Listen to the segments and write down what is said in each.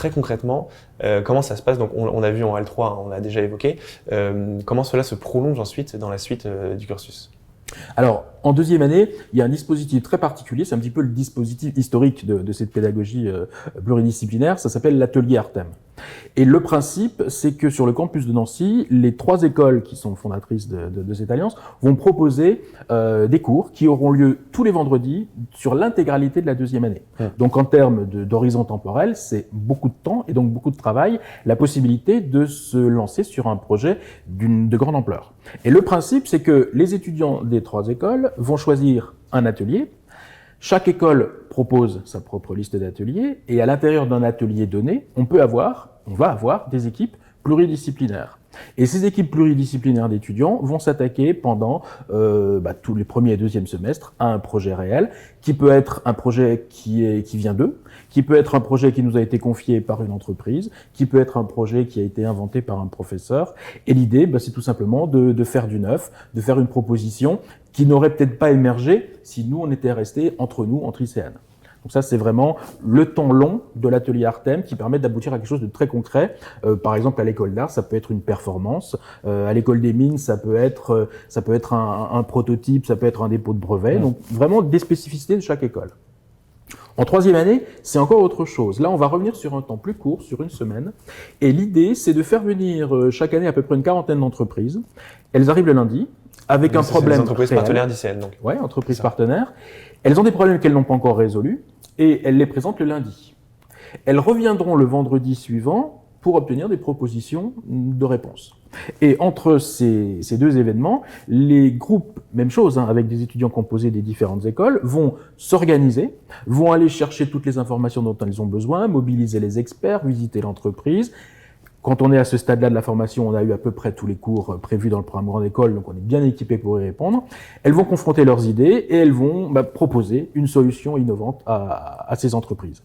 très concrètement, comment ça se passe? Donc, on a vu en L3, hein, on l'a déjà évoqué. Comment cela se prolonge ensuite dans la suite du cursus? Alors, en deuxième année, il y a un dispositif très particulier, c'est un petit peu le dispositif historique de cette pédagogie pluridisciplinaire, ça s'appelle l'atelier Artem. Et le principe, c'est que sur le campus de Nancy, les 3 écoles qui sont fondatrices de cette alliance vont proposer des cours qui auront lieu tous les vendredis sur l'intégralité de la deuxième année. Donc en termes d'horizon temporel, c'est beaucoup de temps et donc beaucoup de travail, la possibilité de se lancer sur un projet de grande ampleur. Et le principe, c'est que les étudiants des 3 écoles vont choisir un atelier. Chaque école propose sa propre liste d'ateliers et à l'intérieur d'un atelier donné, on va avoir des équipes pluridisciplinaires. Et ces équipes pluridisciplinaires d'étudiants vont s'attaquer pendant tous les premiers et deuxièmes semestres à un projet réel, qui peut être un projet qui vient d'eux, qui peut être un projet qui nous a été confié par une entreprise, qui peut être un projet qui a été inventé par un professeur. Et l'idée, c'est tout simplement de faire du neuf, de faire une proposition qui n'aurait peut-être pas émergé si nous, on était restés entre nous, entre ICN. Donc ça, c'est vraiment le temps long de l'atelier Artem qui permet d'aboutir à quelque chose de très concret. Par exemple, à l'école d'art, ça peut être une performance. À l'école des mines, ça peut être un prototype, ça peut être un dépôt de brevet. Donc vraiment des spécificités de chaque école. En troisième année, c'est encore autre chose. Là, on va revenir sur un temps plus court, sur une semaine. Et l'idée, c'est de faire venir chaque année à peu près une quarantaine d'entreprises. Elles arrivent le lundi avec un problème. Les entreprises partenaires d'ICN, donc. Ouais, entreprises partenaires. Elles ont des problèmes qu'elles n'ont pas encore résolus et elles les présentent le lundi. Elles reviendront le vendredi suivant pour obtenir des propositions de réponse. Et entre ces 2 événements, les groupes, même chose, avec des étudiants composés des différentes écoles, vont s'organiser, vont aller chercher toutes les informations dont elles ont besoin, mobiliser les experts, visiter l'entreprise. Quand on est à ce stade-là de la formation, on a eu à peu près tous les cours prévus dans le programme Grande École, donc on est bien équipé pour y répondre. Elles vont confronter leurs idées et elles vont proposer une solution innovante à ces entreprises.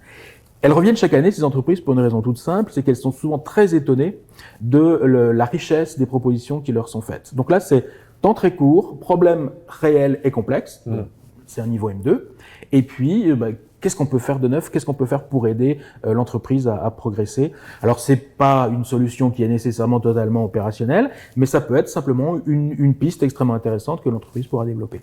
Elles reviennent chaque année, ces entreprises, pour une raison toute simple, c'est qu'elles sont souvent très étonnées de la richesse des propositions qui leur sont faites. Donc là, c'est temps très court, problème réel et complexe, c'est un niveau M2, et puis qu'est-ce qu'on peut faire de neuf? Qu'est-ce qu'on peut faire pour aider l'entreprise à progresser? Alors, c'est pas une solution qui est nécessairement totalement opérationnelle, mais ça peut être simplement une piste extrêmement intéressante que l'entreprise pourra développer.